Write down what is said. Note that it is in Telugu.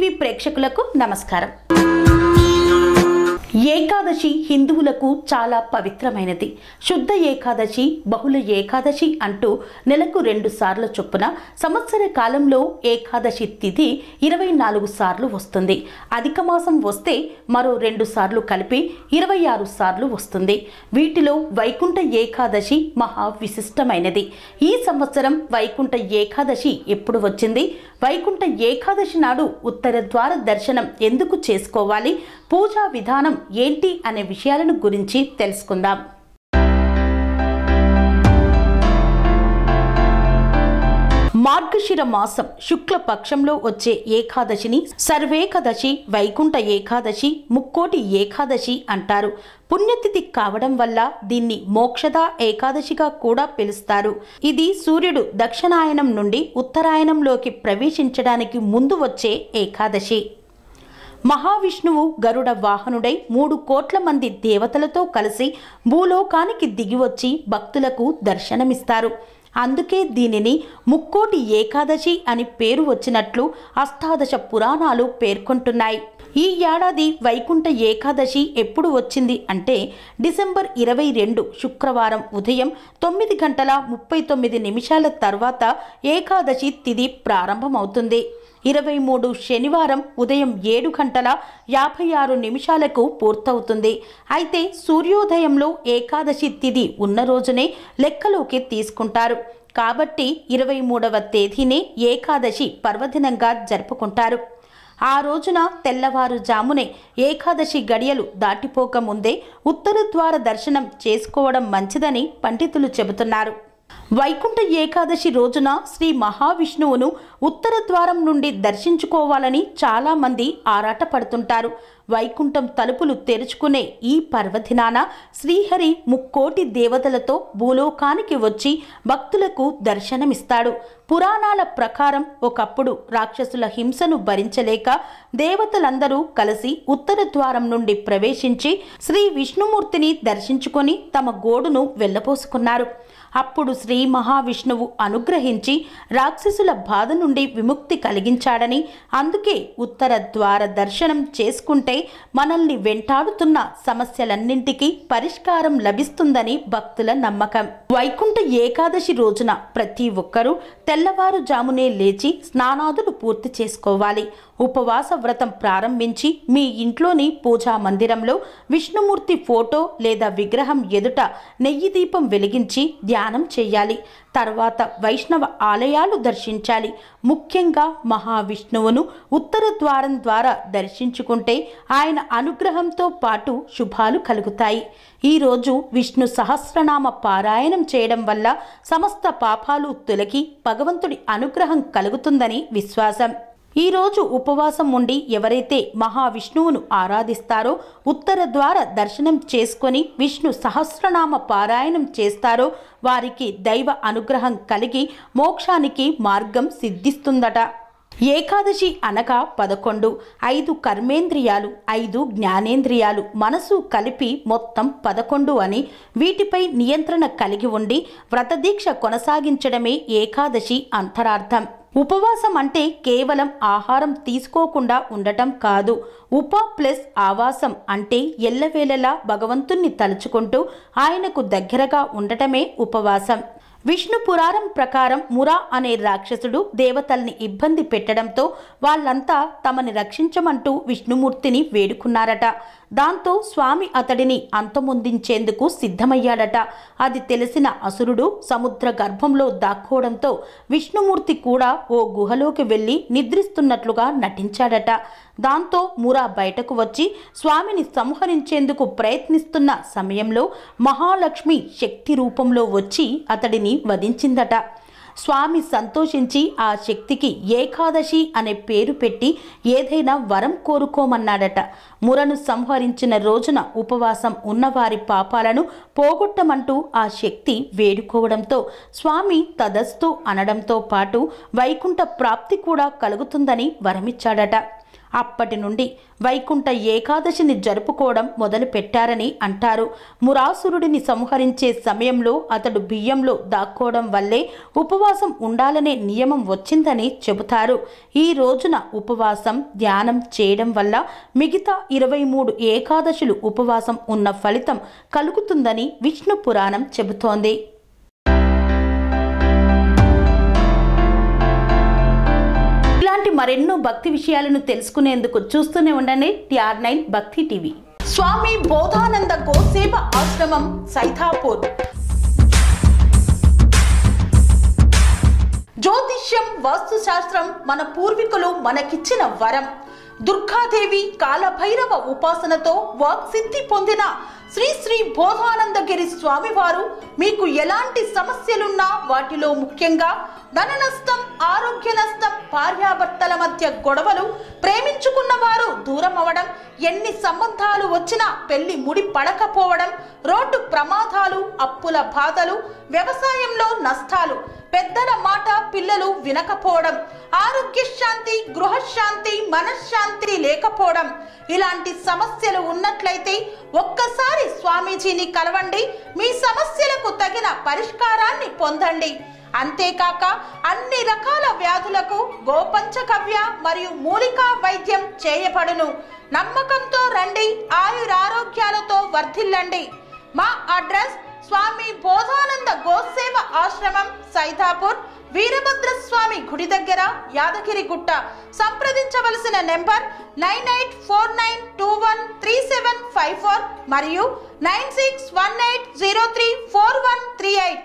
టీవీ ప్రేక్షకులకు నమస్కారం. ఏకాదశి హిందువులకు చాలా పవిత్రమైనది. శుద్ధ ఏకాదశి, బహుళ ఏకాదశి అంటూ నెలకు 2 సార్లు చొప్పున సంవత్సర కాలంలో ఏకాదశి తిథి 24 సార్లు వస్తుంది. అధిక మాసం వస్తే మరో 2 సార్లు కలిపి 26 సార్లు వస్తుంది. వీటిలో వైకుంఠ ఏకాదశి మహా విశిష్టమైనది. ఈ సంవత్సరం వైకుంఠ ఏకాదశి ఎప్పుడు వచ్చింది? వైకుంఠ ఏకాదశి నాడు ఉత్తర ద్వార దర్శనం ఎందుకు చేసుకోవాలి? పూజా విధానం ఏంటి అనే విషయాలను గురించి తెలుసుకుందాం. మార్గశిర మాసం శుక్ల పక్షంలో వచ్చే ఏకాదశిని సర్వేకాదశి, వైకుంఠ ఏకాదశి, ముక్కోటి ఏకాదశి అంటారు. పుణ్యతిథి కావడం వల్ల దీన్ని మోక్షద ఏకాదశిగా కూడా పిలుస్తారు. ఇది సూర్యుడు దక్షిణాయనం నుండి ఉత్తరాయణంలోకి ప్రవేశించడానికి ముందు వచ్చే ఏకాదశి. మహావిష్ణువు గరుడ వాహనుడై 3 కోట్ల మంది దేవతలతో కలిసి భూలోకానికి దిగివచ్చి భక్తులకు దర్శనమిస్తారు. అందుకే దీనిని ముక్కోటి ఏకాదశి అని పేరు వచ్చినట్లు అష్టాదశ పురాణాలు పేర్కొంటున్నాయి. ఈ ఏడాది వైకుంఠ ఏకాదశి ఎప్పుడు వచ్చింది అంటే డిసెంబర్ 22 శుక్రవారం ఉదయం 9:39 తర్వాత ఏకాదశి తిథి ప్రారంభమవుతుంది. 23 శనివారం ఉదయం 7:56 పూర్తవుతుంది. అయితే సూర్యోదయంలో ఏకాదశి తిథి ఉన్న రోజునే లెక్కలోకి తీసుకుంటారు. కాబట్టి 23వ తేదీనే ఏకాదశి పర్వదినంగా జరుపుకుంటారు. ఆ రోజున తెల్లవారుజామునే ఏకాదశి గడియలు దాటిపోక ముందే ఉత్తర ద్వార దర్శనం చేసుకోవడం మంచిదని పండితులు చెబుతున్నారు. వైకుంఠ ఏకాదశి రోజున శ్రీ మహావిష్ణువును ఉత్తర ద్వారం నుండి దర్శించుకోవాలని చాలామంది ఆరాటపడుతుంటారు. వైకుంఠం తలుపులు తెరుచుకునే ఈ పర్వదినాన శ్రీహరి ముక్కోటి దేవతలతో భూలోకానికి వచ్చి భక్తులకు దర్శనమిస్తాడు. పురాణాల ప్రకారం ఒకప్పుడు రాక్షసుల హింసను భరించలేక దేవతలందరూ కలిసి ఉత్తర ద్వారం నుండి ప్రవేశించి శ్రీ విష్ణుమూర్తిని దర్శించుకొని తమ గోడును వెళ్ళబోసుకున్నారు. అప్పుడు శ్రీ మహావిష్ణువు అనుగ్రహించి రాక్షసుల బాధ నుండి విముక్తి కలిగించాడని, అందుకే ఉత్తర ద్వార దర్శనం చేసుకుంటే మనల్ని వెంటాడుతున్న సమస్యలన్నింటికీ పరిష్కారం లభిస్తుందని భక్తుల నమ్మకం. వైకుంఠ ఏకాదశి రోజున ప్రతి ఒక్కరూ తెల్లవారుజామునే లేచి స్నానాదులు పూర్తి చేసుకోవాలి. ఉపవాస వ్రతం ప్రారంభించి మీ ఇంట్లోని పూజా మందిరంలో విష్ణుమూర్తి ఫోటో లేదా విగ్రహం ఎదుట నెయ్యి దీపం వెలిగించి ధ్యానం చేయాలి. తర్వాత వైష్ణవ ఆలయాలు దర్శించాలి. ముఖ్యంగా మహావిష్ణువును ఉత్తర ద్వారం ద్వారా దర్శించుకుంటే ఆయన అనుగ్రహంతో పాటు శుభాలు కలుగుతాయి. ఈరోజు విష్ణు సహస్రనామ పారాయణం చేయడం వల్ల సమస్త పాపాలు తొలగి భగవంతుడి అనుగ్రహం కలుగుతుందని విశ్వాసం. ఈరోజు ఉపవాసం ఉండి ఎవరైతే మహావిష్ణువును ఆరాధిస్తారో, ఉత్తర ద్వార దర్శనం చేసుకొని విష్ణు సహస్రనామ పారాయణం చేస్తారో వారికి దైవ అనుగ్రహం కలిగి మోక్షానికి మార్గం సిద్ధిస్తుందట. ఏకాదశి అనగా 11, 5 కర్మేంద్రియాలు, 5 జ్ఞానేంద్రియాలు, మనసు కలిపి మొత్తం 11 అని, వీటిపై నియంత్రణ కలిగి ఉండి వ్రతదీక్ష కొనసాగించడమే ఏకాదశి అంతరార్థం. ఉపవాసం అంటే కేవలం ఆహారం తీసుకోకుండా ఉండటం కాదు. ఉప ప్లస్ ఆవాసం అంటే ఎల్లవేళలా భగవంతుణ్ణి తలుచుకుంటూ ఆయనకు దగ్గరగా ఉండటమే ఉపవాసం. విష్ణు పురాణం ప్రకారం మురా అనే రాక్షసుడు దేవతల్ని ఇబ్బంది పెట్టడంతో వాళ్ళంతా తమని రక్షించమంటూ విష్ణుమూర్తిని వేడుకున్నారట. దాంతో స్వామి అతడిని అంతమొందించేందుకు సిద్ధమయ్యాడట. అది తెలిసిన అసురుడు సముద్ర గర్భంలో దాక్కోవడంతో విష్ణుమూర్తి కూడా ఓ గుహలోకి వెళ్ళి నిద్రిస్తున్నట్లుగా నటించాడట. దాంతో మురా బయటకు వచ్చి స్వామిని సంహరించేందుకు ప్రయత్నిస్తున్న సమయంలో మహాలక్ష్మి శక్తి రూపంలో వచ్చి అతడిని వధించిందట. స్వామి సంతోషించి ఆ శక్తికి ఏకాదశి అనే పేరు పెట్టి ఏదైనా వరం కోరుకోమన్నాడట. మురను సంహరించిన రోజున ఉపవాసం ఉన్నవారి పాపాలను పోగొట్టమంటూ ఆ శక్తి వేడుకోవడంతో స్వామి తదస్తు అనడంతో పాటు వైకుంఠ ప్రాప్తి కూడా కలుగుతుందని వరమిచ్చాడట. అప్పటి నుండి వైకుంఠ ఏకాదశిని జరుపుకోవడం మొదలుపెట్టారని అంటారు. మురాసురుడిని సంహరించే సమయంలో అతడు బియ్యంలో దాక్కోవడం వల్లే ఉపవాసం ఉండాలనే నియమం వచ్చిందని చెబుతారు. ఈ రోజున ఉపవాసం ధ్యానం చేయడం వల్ల మిగతా 23 ఏకాదశులు ఉపవాసం ఉన్న ఫలితం కలుగుతుందని విష్ణు పురాణం చెబుతోంది. ఇలాంటి మరెన్నో భక్తి విషయాలను తెలుసుకునేందుకు చూస్తూనే ఉండండి TR9 భక్తి టీవీ. స్వామి బోధానంద గోసేవ ఆశ్రమం సైథాపూర్. జ్యోతిష్యం వాస్తుశాస్త్రం మన పూర్వీకులు మనకిచ్చిన వరం. దుర్గాదేవి కాలభైరవ ఉపాసనతో వాక్సిద్ధి పొందిన శ్రీ శ్రీ బోధానందగిరి స్వామివారు మీకు ఎలాంటి సమస్యలున్నా, వాటిలో ముఖ్యంగా ధన నష్టం, ఆరోగ్య నష్టం, భార్యాభర్తల మధ్య గొడవలు, ప్రేమించుకున్న వారు దూరం అవడం, ఎన్ని సంబంధాలు వచ్చినా పెళ్లి ముడి పడకపోవడం, రోడ్డు ప్రమాదాలు, అప్పుల బాధలు, వ్యవసాయంలో నష్టాలు, పెద్దల మాట పిల్లలు వినకపోవడం, ఆరోగ్య శాంతి, గృహశాంతి, మనశ్శాంతి లేకపోవడం, ఇలాంటి సమస్యలు ఉన్నట్లయితే ఒక్కసారి స్వామీజీని కలవండి. మీ సమస్యలకు తగిన పరిష్కారాన్ని పొందండి. అంతేకాక అన్ని రకాల వ్యాధులకు గోపంచగవ్య మరియు మూలికా వైద్యం చేయబడును. నమ్మకంతో రండి, ఆయురారోగ్యాలతో వర్ధిల్లండి. మా అడ్రస్ స్వామి బోధానంద గోసేవ ఆశ్రమం సైథాపూర్, వీరభద్రస్వామి గుడి దగ్గర, యాదగిరిగుట్ట. సంప్రదించవలసిన నెంబర్ 9849213754 మరియు 9618034138.